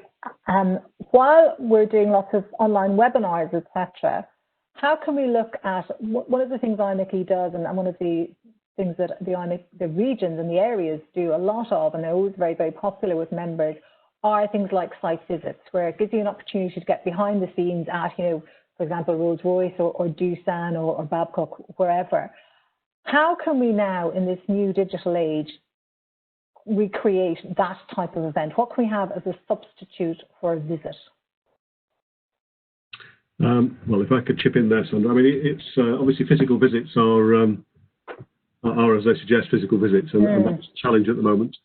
while we're doing lots of online webinars, etc., how can we look at one of the things IMechE does, and one of the things that the regions and the areas do a lot of, and they're always very, very popular with members, are things like site visits, where it gives you an opportunity to get behind the scenes at, for example, Rolls-Royce or Doosan or Babcock, wherever. How can we now, in this new digital age, recreate that type of event? What can we have as a substitute for a visit? Well, if I could chip in there, Sandra. I mean, it's obviously physical visits are, as they suggest, physical visits, and that's a challenge at the moment.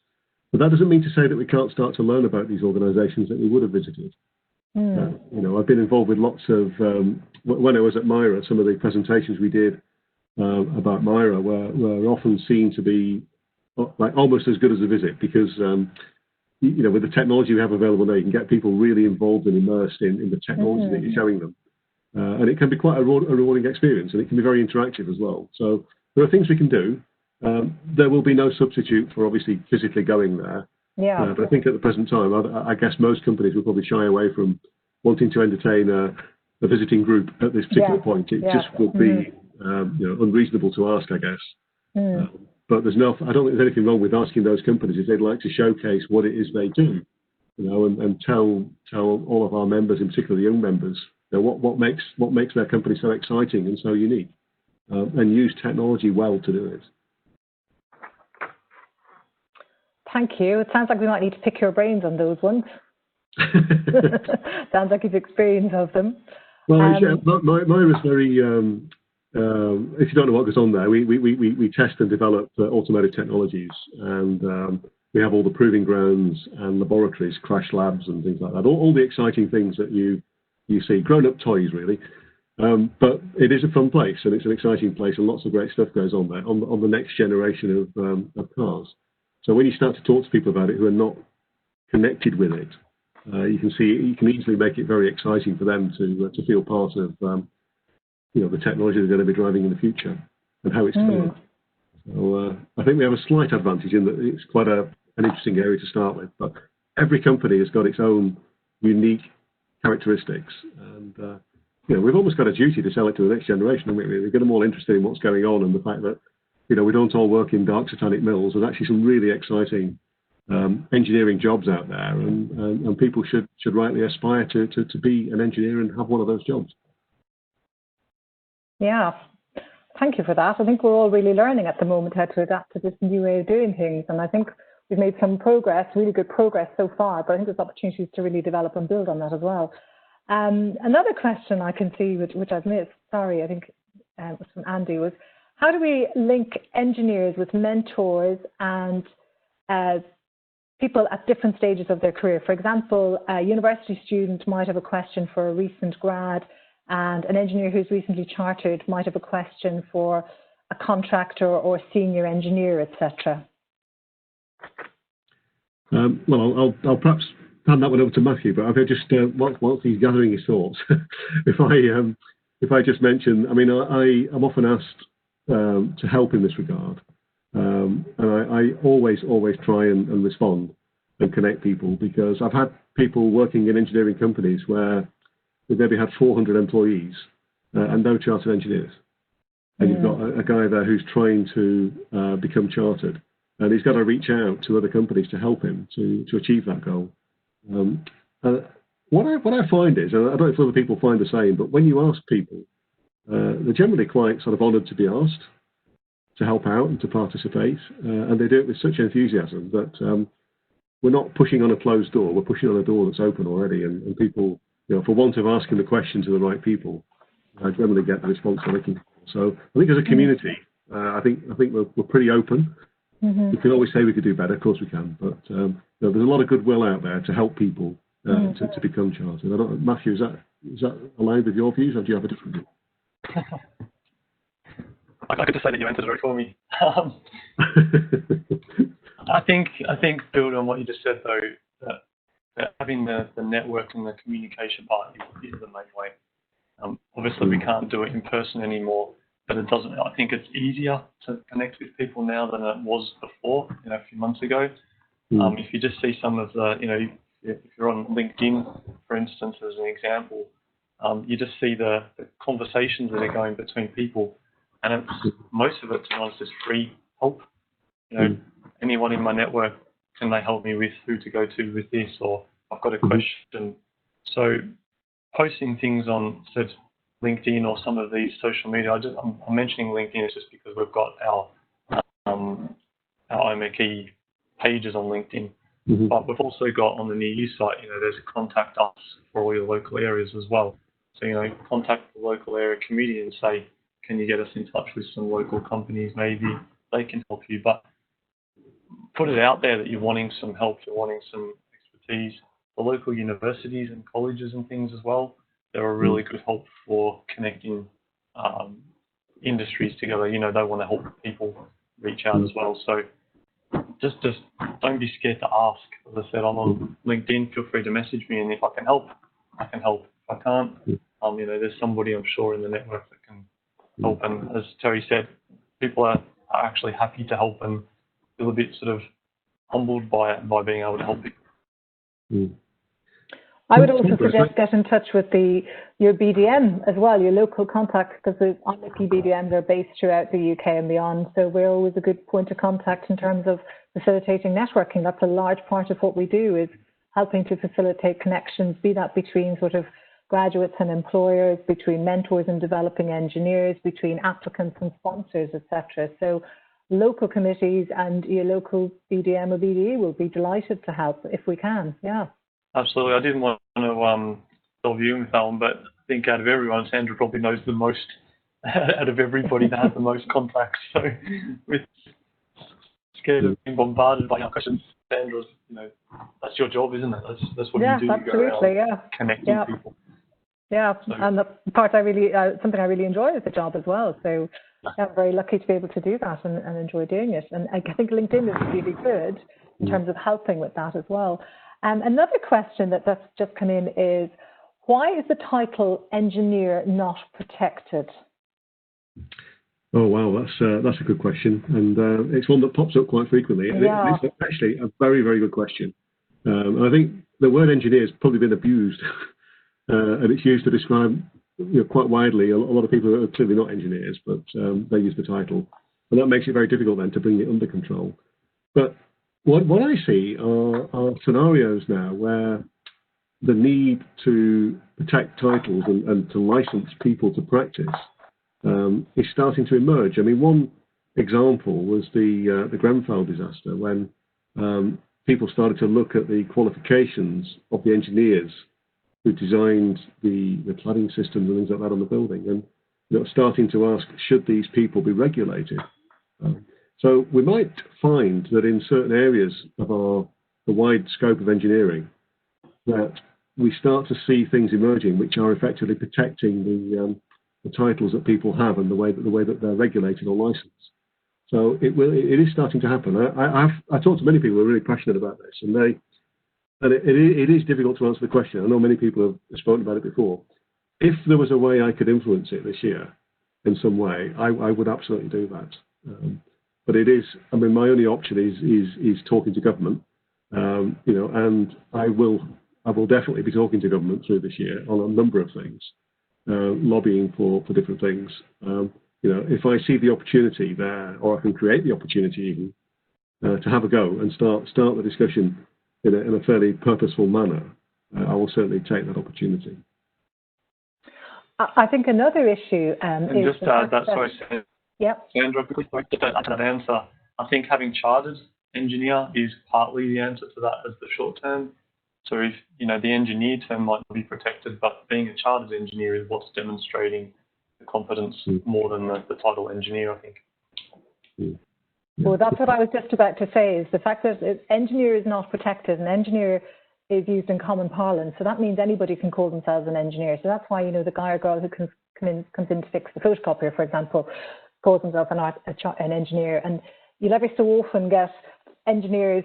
But that doesn't mean to say that we can't start to learn about these organisations that we would have visited. I've been involved with lots of, when I was at MIRA, some of the presentations we did about MIRA were often seen to be like almost as good as a visit, because with the technology we have available now, you can get people really involved and immersed in the technology that you're showing them. And it can be quite a rewarding experience, and it can be very interactive as well. So there are things we can do. There will be no substitute for obviously physically going there. Yeah. But I think at the present time, I guess most companies will probably shy away from wanting to entertain a visiting group at this particular point. It just would be unreasonable to ask, I guess. But I don't think there's anything wrong with asking those companies if they'd like to showcase what it is they do, and tell all of our members, in particular the young members, what makes their company so exciting and so unique, and use technology well to do it. Thank you. It sounds like we might need to pick your brains on those ones. Sounds like you've experience of them. Well, mine was very. If you don't know what goes on there, we test and develop automotive technologies, and we have all the proving grounds and laboratories, crash labs and things like that. All the exciting things that you see, grown-up toys really. But it is a fun place, and it's an exciting place, and lots of great stuff goes on there on the next generation of cars. So when you start to talk to people about it who are not connected with it, you can easily make it very exciting for them to feel part of the technology they're going to be driving in the future and how it's developed. So I think we have a slight advantage in that it's quite an interesting area to start with, but every company has got its own unique characteristics, and we've almost got a duty to sell it to the next generation, haven't we? We get them all interested in what's going on, and the fact that we don't all work in dark satanic mills. There's actually some really exciting engineering jobs out there, and people should rightly aspire to be an engineer and have one of those jobs. Yeah, thank you for that. I think we're all really learning at the moment how to adapt to this new way of doing things, and I think we've made some progress, really good progress so far, but I think there's opportunities to really develop and build on that as well. Another question I can see, which I've missed, sorry, I think it was from Andy, was how do we link engineers with mentors and people at different stages of their career? For example, a university student might have a question for a recent grad, and an engineer who's recently chartered might have a question for a contractor or senior engineer, etc. Well, I'll perhaps hand that one over to Matthew, but I'll just whilst he's gathering his thoughts, if I just mention, I mean, I'm often asked to help in this regard, and I always try and respond and connect people, because I've had people working in engineering companies where we've maybe had 400 employees and no chartered engineers. And you've got a guy there who's trying to become chartered, and he's got to reach out to other companies to help him to achieve that goal. What I find is, and I don't know if other people find the same, but when you ask people, they're generally quite sort of honoured to be asked to help out and to participate, and they do it with such enthusiasm that we're not pushing on a closed door, we're pushing on a door that's open already, and people, for want of asking the question to the right people, generally get the response they're looking for. So I think as a community, I think we're pretty open. We can always say we could do better, of course we can, but there's a lot of goodwill out there to help people to become chartered. I don't, Matthew, is that aligned with your views, or do you have a different view? I could just say that you answered it for me. I think building on what you just said though, that having the network and the communication part is the main way. Obviously, we can't do it in person anymore, but it doesn't. I think it's easier to connect with people now than it was before. A few months ago. If you just see some of the, if you're on LinkedIn, for instance, as an example, you just see the conversations that are going between people, and most of it, to be honest, is free help. Anyone in my network, can they help me with who to go to with this, or I've got a question. So posting things on, said, LinkedIn or some of these social media. I'm mentioning LinkedIn just because we've got our IMechE pages on LinkedIn, but we've also got on the Near You site. There's a contact us for all your local areas as well. So contact the local area community and say, can you get us in touch with some local companies? Maybe they can help you. But put it out there that you're wanting some help, you're wanting some expertise. The local universities and colleges and things as well, they're a really good help for connecting industries together. They want to help people reach out as well. So just don't be scared to ask. As I said, I'm on LinkedIn. Feel free to message me, and if I can help, I can help. If I can't, there's somebody I'm sure in the network that can help. And as Terry said, people are actually happy to help and feel a bit sort of humbled by it, by being able to help people. I would also suggest get in touch with your BDM as well, your local contact, because the IMechE BDMs are based throughout the UK and beyond. So we're always a good point of contact in terms of facilitating networking. That's a large part of what we do, is helping to facilitate connections, be that between sort of graduates and employers, between mentors and developing engineers, between applicants and sponsors, etc. So local committees and your local BDM or BDE will be delighted to help if we can. Yeah. Absolutely. I didn't want to delve you in with that one, but I think out of everyone, Sandra probably knows the most out of everybody that has the most contacts. So with scared of being bombarded by questions, Sandra's, that's your job, isn't it? That's what you do. Absolutely, you go around connecting people. Yeah, so. And the part I really, something I really enjoy is the job as well. So I'm very lucky to be able to do that and enjoy doing it. And I think LinkedIn is really good in terms of helping with that as well. Another question that's just come in is, why is the title engineer not protected? Oh wow, that's a good question, and it's one that pops up quite frequently. Yeah. It's actually a very, very good question. I think the word engineer has probably been abused, and it's used to describe quite widely a lot of people who are clearly not engineers, but they use the title, and that makes it very difficult then to bring it under control. But what I see are scenarios now where the need to protect titles and to license people to practice is starting to emerge. I mean, one example was the Grenfell disaster, when people started to look at the qualifications of the engineers who designed the cladding systems and things like that on the building, and starting to ask, should these people be regulated? So we might find that in certain areas of the wide scope of engineering, that we start to see things emerging which are effectively protecting the titles that people have and the way that they're regulated or licensed. So it is starting to happen. I talked to many people who are really passionate about this, and it is difficult to answer the question. I know many people have spoken about it before. If there was a way I could influence it this year in some way, I would absolutely do that. But it is, I mean, my only option is talking to government, and I will definitely be talking to government through this year on a number of things, lobbying for different things. If I see the opportunity there, or I can create the opportunity even to have a go and start the discussion in a fairly purposeful manner, I will certainly take that opportunity. I think another issue and is just to add that, sorry, yep. Sandra, quickly to add to that answer, I think having chartered engineer is partly the answer to that as the short term. So if the engineer term might not be protected, but being a chartered engineer is what's demonstrating the competence more than the title engineer, I think. Yeah. Well, that's what I was just about to say, is the fact that engineer is not protected. An engineer is used in common parlance. So that means anybody can call themselves an engineer. So that's why, you know, the guy or girl who comes in to fix the photocopier, for example, calls himself an engineer. And you'll every so often get engineers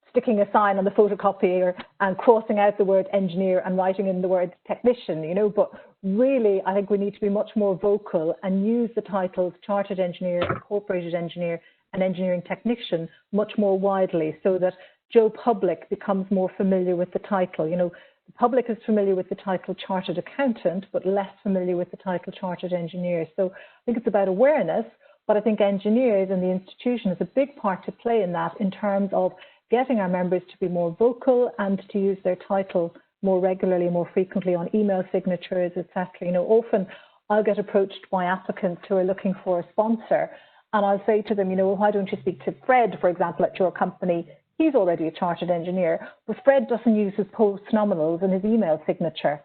sticking a sign on the photocopier and crossing out the word engineer and writing in the word technician, you know. But really, I think we need to be much more vocal and use the titles chartered engineer, incorporated engineer, and engineering technician much more widely, so that Joe Public becomes more familiar with the title. You know, the public is familiar with the title chartered accountant, but less familiar with the title chartered engineer. So I think it's about awareness, but I think engineers and the institution has a big part to play in that, in terms of getting our members to be more vocal and to use their title more regularly, more frequently on email signatures, etc. You know, often I'll get approached by applicants who are looking for a sponsor, and I'll say to them, you know, well, why don't you speak to Fred, for example, at your company? He's already a chartered engineer, but Fred doesn't use his post-nominals in his email signature.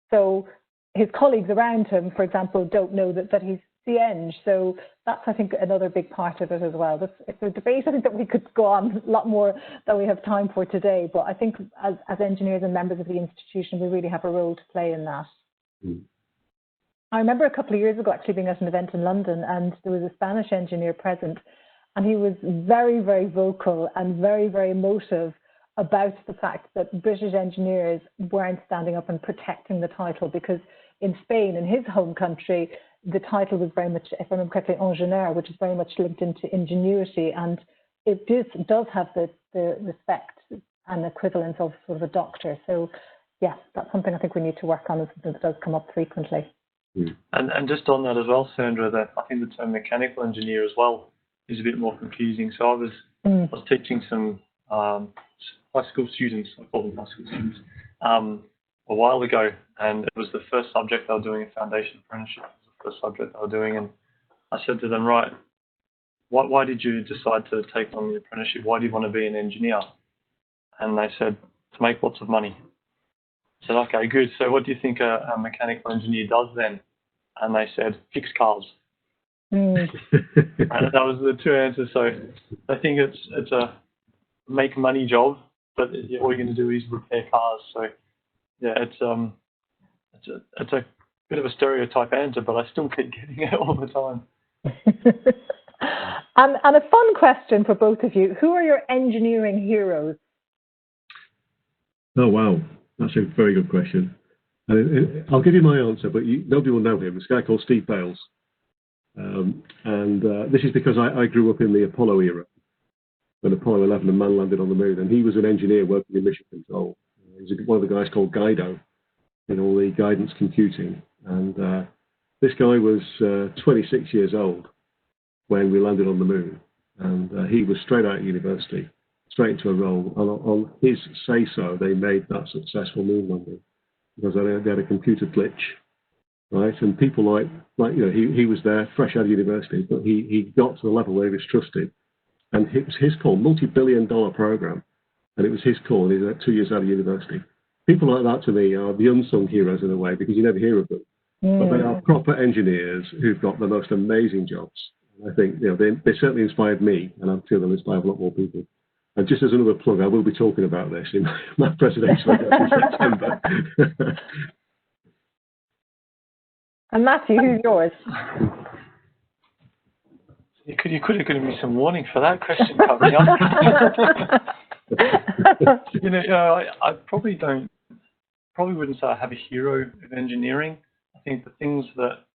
So his colleagues around him, for example, don't know that he's CEng. So that's, I think, another big part of it as well. It's a debate, I think, that we could go on a lot more than we have time for today. But I think as engineers and members of the institution, we really have a role to play in that. Mm. I remember a couple of years ago actually being at an event in London, and there was a Spanish engineer present, and he was very, very vocal and very, very emotive about the fact that British engineers weren't standing up and protecting the title, because in Spain, in his home country, the title was very much, if I remember correctly, ingénieur, which is very much linked into ingenuity, and it does have the respect and equivalence of sort of a doctor. So, yeah, that's something I think we need to work on, that does come up frequently. Mm. And just on that as well, Sandra, that I think the term mechanical engineer as well is a bit more confusing. So I was teaching some high school students, I call them high school students, a while ago, and it was the first subject they were doing, a foundation apprenticeship. It was the first subject they were doing, and I said to them, right, why did you decide to take on the apprenticeship? Why do you want to be an engineer? And they said, to make lots of money. I said, okay, good. So what do you think a mechanical engineer does then? And they said, fix cars. And that was the two answers. So I think it's a make money job, but all you're going to do is repair cars. So yeah, it's a bit of a stereotype answer, but I still keep getting it all the time. And a fun question for both of you: who are your engineering heroes? Oh wow, that's a very good question. I'll give you my answer, but nobody will know him. It's a guy called Steve Bales. This is because I grew up in the Apollo era, when Apollo 11 and man landed on the moon, and he was an engineer working in mission control. He was one of the guys called Guido in all the guidance computing. And this guy was 26 years old when we landed on the moon, and he was straight out of university, straight into a role. On his say-so, they made that successful moon landing because they had a computer glitch. Right, and people like you know, he was there fresh out of university, but he got to the level where he was trusted, and it was his call, multi-billion-dollar program, and it was his call, and he was 2 years out of university. People like that to me are the unsung heroes in a way, because you never hear of them, but they are proper engineers who've got the most amazing jobs. And I think, you know, they certainly inspired me, and I feel they'll inspire a lot more people. And just as another plug, I will be talking about this in my presidential address in September. And Matthew, who's yours? You could have given me some warning for that question coming up. I probably wouldn't say I have a hero of engineering. I think the things that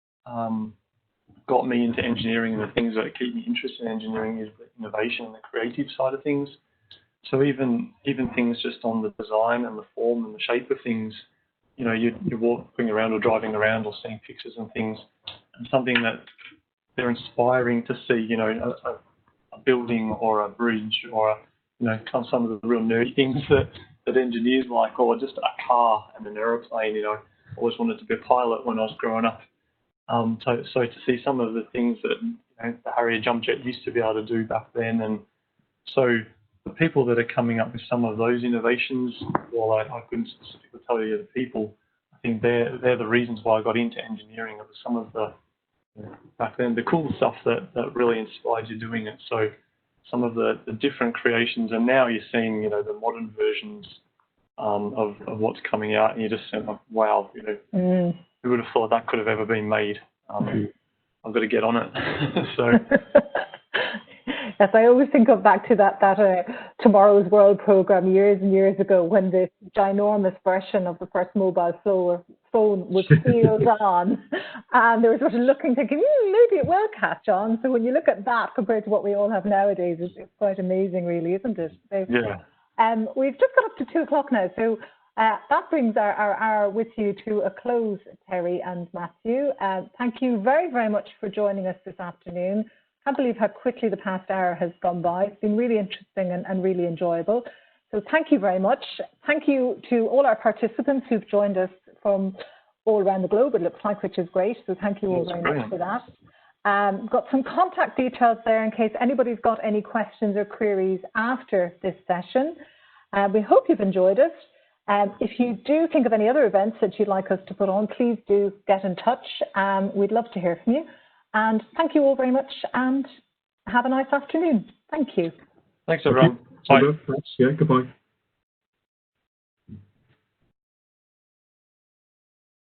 got me into engineering and the things that keep me interested in engineering is the innovation and the creative side of things. So even things just on the design and the form and the shape of things. You know, you're walking around or driving around or seeing pictures and things, and something that they're inspiring to see, you know, a building or a bridge or, you know, some of the real nerdy things that engineers like, or just a car and an aeroplane. You know, I always wanted to be a pilot when I was growing up. So to see some of the things that, you know, the Harrier jump jet used to be able to do back then, and so the people that are coming up with some of those innovations, well, I couldn't specifically tell you the people. I think they're the reasons why I got into engineering. It was some of the, you know, back then, the cool stuff that really inspired you doing it. So some of the different creations, and now you're seeing, you know, the modern versions of what's coming out, and you just think, like, wow, you know, who would have thought that could have ever been made? I've got to get on it. So. Yes, I always think back to that Tomorrow's World program years and years ago, when this ginormous version of the first mobile phone was sealed on, and they were sort of looking, thinking, maybe it will catch on. So when you look at that compared to what we all have nowadays, it's quite amazing, really, isn't it? So, yeah. We've just got up to 2 o'clock now, so that brings our hour with you to a close, Terry and Matthew. Thank you very, very much for joining us this afternoon. I can't believe how quickly the past hour has gone by. It's been really interesting and really enjoyable. So thank you very much. Thank you to all our participants who've joined us from all around the globe, it looks like, which is great. So thank you all very much for that. Got some contact details there in case anybody's got any questions or queries after this session. We hope you've enjoyed it. If you do think of any other events that you'd like us to put on, please do get in touch. We'd love to hear from you. And thank you all very much, and have a nice afternoon. Thank you. Thanks, everyone. Bye. Thanks. Yeah, goodbye.